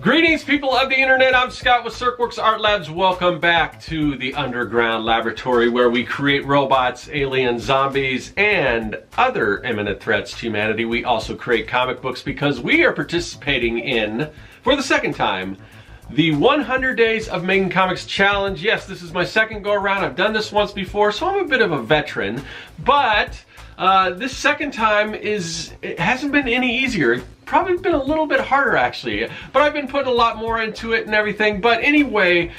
Greetings, people of the internet. I'm Scott with Serkworks Art Labs. Welcome back to the underground laboratory where we create robots, aliens, zombies, and other imminent threats to humanity. We also create comic books because we are participating in, for the second time, the 100 Days of Making Comics Challenge. Yes, this is my second go around. I've done this once before, so I'm a bit of a veteran. But this second time it hasn't been any easier. Probably been a little bit harder, actually. But I've been putting a lot more into it and everything. But anyway,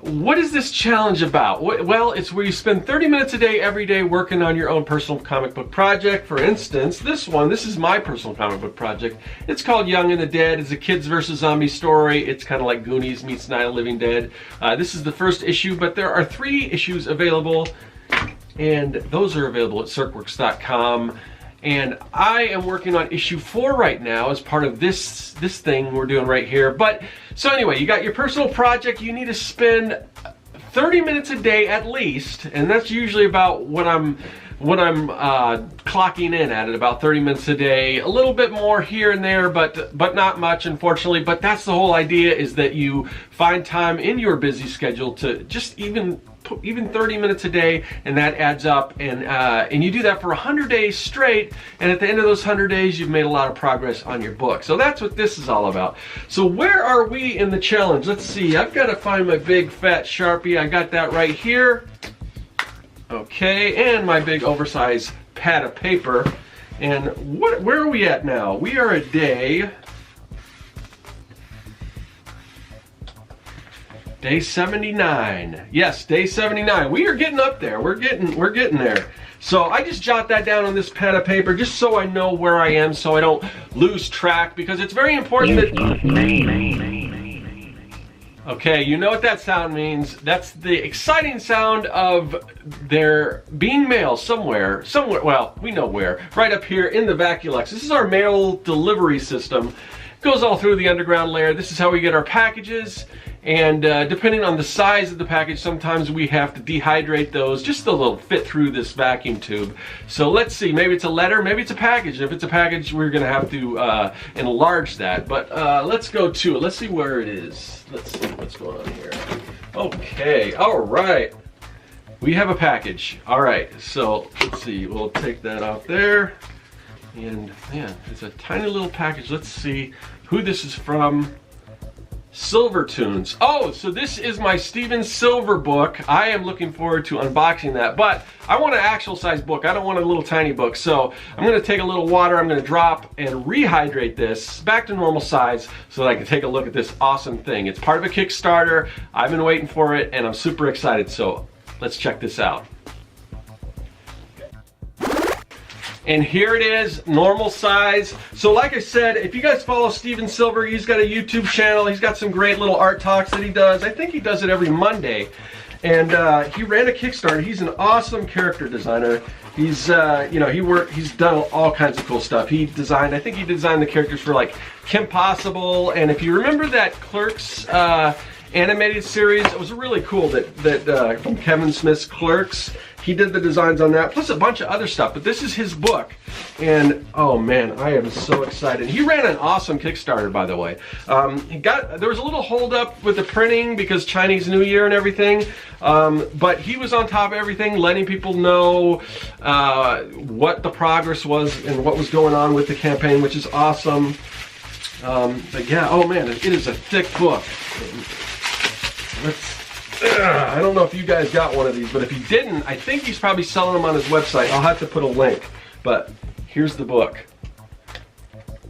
what is this challenge about? Well, it's where you spend 30 minutes a day, every day, working on your own personal comic book project. For instance, this is my personal comic book project. It's called Young and the Dead. It's a kids versus zombie story. It's kind of like Goonies meets Night of the Living Dead. This is the first issue, but there are 3 issues available, and those are available at Serkworks.com. And I am working on issue 4 right now as part of this thing we're doing right here. But so anyway, you got your personal project. You need to spend 30 minutes a day at least, and that's usually about what I'm clocking in at, about 30 minutes a day. A little bit more here and there, but not much, unfortunately. But that's the whole idea, is that you find time in your busy schedule to just even 30 minutes a day, and that adds up, and you do that for 100 days straight, and at the end of those 100 days you've made a lot of progress on your book. So that's what this is all about. So where are we in the challenge? Let's see, I've got to find my big fat Sharpie. I got that right here. Okay, and my big oversized pad of paper. And where are we at now? We are at day 79. Yes, day 79. We are getting up there. We're getting there. So I just jot that down on this pad of paper just so I know where I am, so I don't lose track, because it's very important that... Okay, you know what that sound means. That's the exciting sound of there being mail somewhere, well, we know where, right up here in the Vaculux. This is our mail delivery system. It goes all through the underground layer. This is how we get our packages. And depending on the size of the package, sometimes we have to dehydrate those just so they'll fit through this vacuum tube. So let's see, maybe it's a letter, maybe it's a package. If it's a package, we're gonna have to enlarge that. But let's go to it. Let's see where it is. Let's see what's going on here. Okay, all right. We have a package. All right, so let's see, we'll take that out there. And man, it's a tiny little package. Let's see who this is from. Silvertoons. Oh, so this is my Steven Silver book. I am looking forward to unboxing that, but I want an actual size book. I don't want a little tiny book. So I'm going to take a little water, I'm going to drop and rehydrate this back to normal size so that I can take a look at this awesome thing. It's part of a Kickstarter. I've been waiting for it and I'm super excited. So let's check this out. And here it is, normal size. So like I said, if you guys follow Steven Silver, he's got a YouTube channel. He's got some great little art talks that he does. I think he does it every Monday. And he ran a Kickstarter. He's an awesome character designer. He's, he's done all kinds of cool stuff. I think he designed the characters for like Kim Possible. And if you remember that Clerks animated series, it was really cool that from Kevin Smith's Clerks. He did the designs on that, plus a bunch of other stuff. But this is his book, and oh man, I am so excited. He ran an awesome Kickstarter, by the way. There was a little hold up with the printing because Chinese New Year and everything, but he was on top of everything, letting people know what the progress was and what was going on with the campaign, which is awesome. But yeah, oh man, it is a thick book. I don't know if you guys got one of these, but if you didn't, I think he's probably selling them on his website. I'll have to put a link, but here's the book.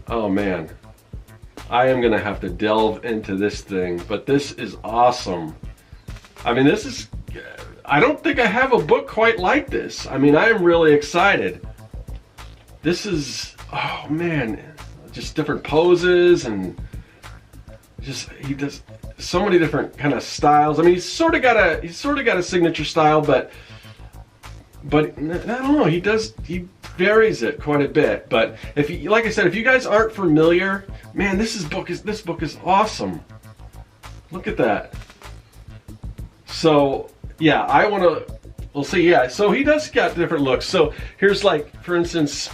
Oh man, I am gonna have to delve into this thing, but this is awesome. I mean, I don't think I have a book quite like this. I mean, I am really excited. This is, oh man, just different poses, and he does so many different kind of styles. I mean, he's sort of got a signature style, but I don't know. He varies it quite a bit. But like I said, if you guys aren't familiar, man, this book is awesome. Look at that. So yeah, I want to we'll see. Yeah, so he does got different looks. So here's like, for instance,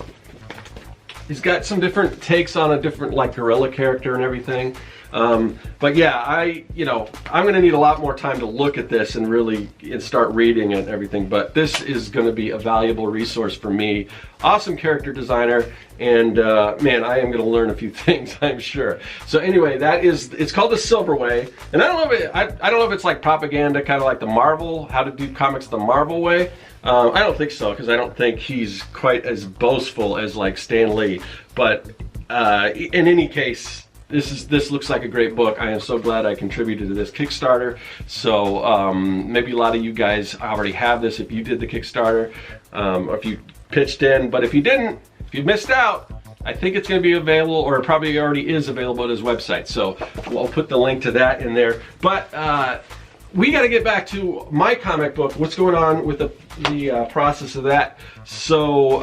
he's got some different takes on a different like gorilla character and everything. But yeah, I'm gonna need a lot more time to look at this and really start reading it and everything, but this is gonna be a valuable resource for me. Awesome character designer, and man, I am gonna learn a few things, I'm sure. So anyway, it's called The Silver Way, and I don't know if it's like propaganda, kind of like the Marvel, how to do comics the Marvel way. I don't think so, because I don't think he's quite as boastful as like Stan Lee, but in any case, this looks like a great book. I am so glad I contributed to this Kickstarter. So maybe a lot of you guys already have this if you did the Kickstarter, or if you pitched in. But if you didn't, if you missed out, I think it's going to be available, or it probably already is available at his website. So we'll put the link to that in there. But we got to get back to my comic book. What's going on with the process of that? So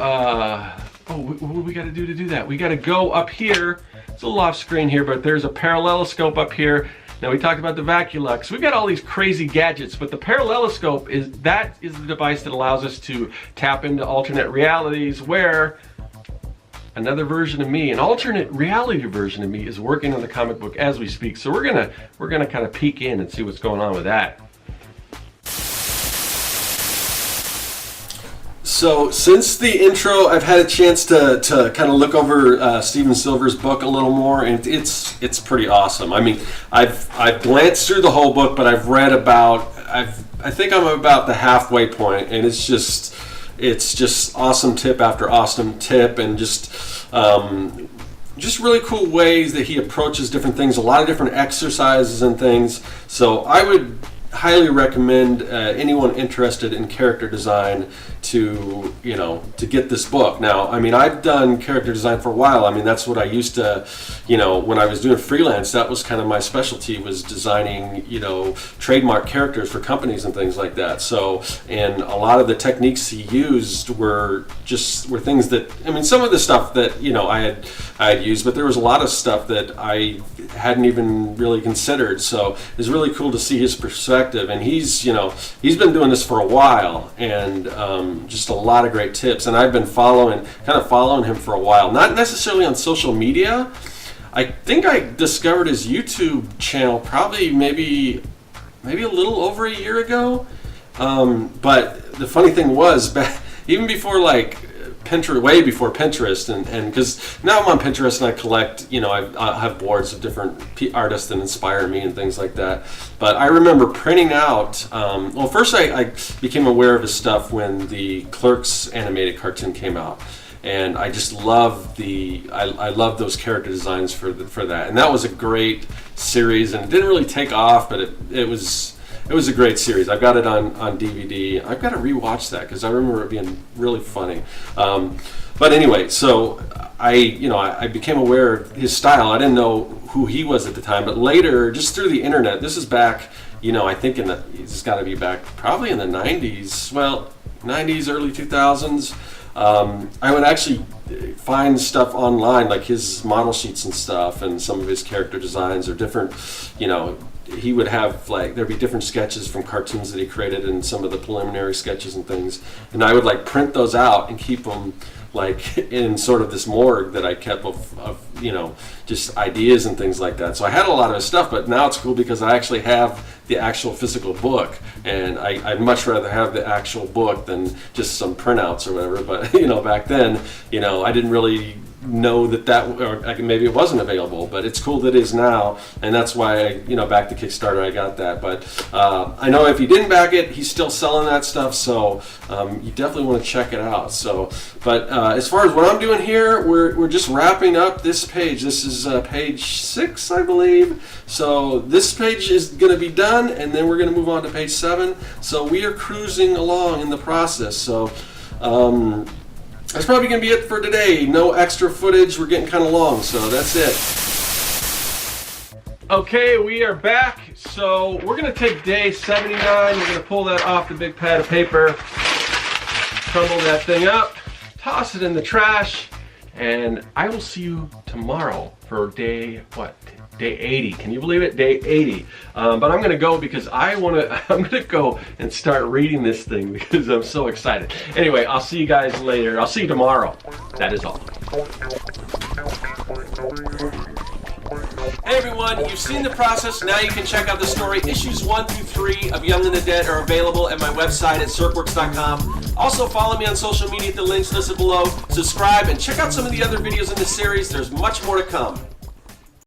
what do we got to do that? We got to go up here. It's a little off screen here, but there's a paralleloscope up here. Now we talked about the Vaculux. We've got all these crazy gadgets, but the paralleloscope is the device that allows us to tap into alternate realities, where another version of me, an alternate reality version of me, is working on the comic book as we speak. So we're gonna kind of peek in and see what's going on with that. So since the intro, I've had a chance to kind of look over Steven Silver's book a little more, and it's pretty awesome. I mean, I've glanced through the whole book, but I've read about, I think I'm about the halfway point, and it's just awesome tip after awesome tip, and just really cool ways that he approaches different things, a lot of different exercises and things. So I would highly recommend anyone interested in character design to get this book. Now, I mean, I've done character design for a while. I mean, that's what I used to, when I was doing freelance, that was kind of my specialty, was designing, trademark characters for companies and things like that. So, and a lot of the techniques he used were things that, I mean, some of the stuff that, I had used, but there was a lot of stuff that I hadn't even really considered. So it's really cool to see his perspective, and he's been doing this for a while, and just a lot of great tips. And I've been following him for a while, not necessarily on social media. I think I discovered his YouTube channel probably maybe a little over a year ago. But the funny thing was, even before Pinterest, way before Pinterest, and because now I'm on Pinterest and I collect, I have boards of different artists that inspire me and things like that. But I remember printing out, first I became aware of his stuff when the Clerks animated cartoon came out. And I just love I love those character designs for that. And that was a great series, and it didn't really take off, but it was a great series. I've got it on DVD. I've got to rewatch that because I remember it being really funny. But anyway, so I became aware of his style. I didn't know who he was at the time, but later, just through the internet, this is back, I think it's got to be back probably in the 90s. Well, 90s, early 2000s. I would actually find stuff online, like his model sheets and stuff, and some of his character designs are different, he would have there'd be different sketches from cartoons that he created and some of the preliminary sketches and things, and I would print those out and keep them in sort of this morgue that I kept of just ideas and things like that. So I had a lot of his stuff, but now it's cool because I actually have the actual physical book, and I'd much rather have the actual book than just some printouts or whatever. But back then, I didn't really know that or maybe it wasn't available, but it's cool that it is now, and that's why back to Kickstarter I got that. But I know if you didn't back it, he's still selling that stuff, so you definitely want to check it out. So, but as far as what I'm doing here, we're just wrapping up this page. This is page 6, I believe. So this page is going to be done, and then we're going to move on to page 7. So we are cruising along in the process. So that's probably going to be it for today. No extra footage. We're getting kind of long, so that's it. Okay, we are back. So we're going to take day 79. We're going to pull that off the big pad of paper, crumble that thing up, toss it in the trash, and I will see you tomorrow for day, Day 80. Can you believe it? Day 80. But I'm gonna go because I'm gonna go and start reading this thing because I'm so excited. Anyway, I'll see you guys later. I'll see you tomorrow. That is all. Hey everyone, you've seen the process. Now you can check out the story. Issues 1 through 3 of Young and the Dead are available at my website at serkworks.com. Also follow me on social media at the links listed below. Subscribe and check out some of the other videos in the series. There's much more to come.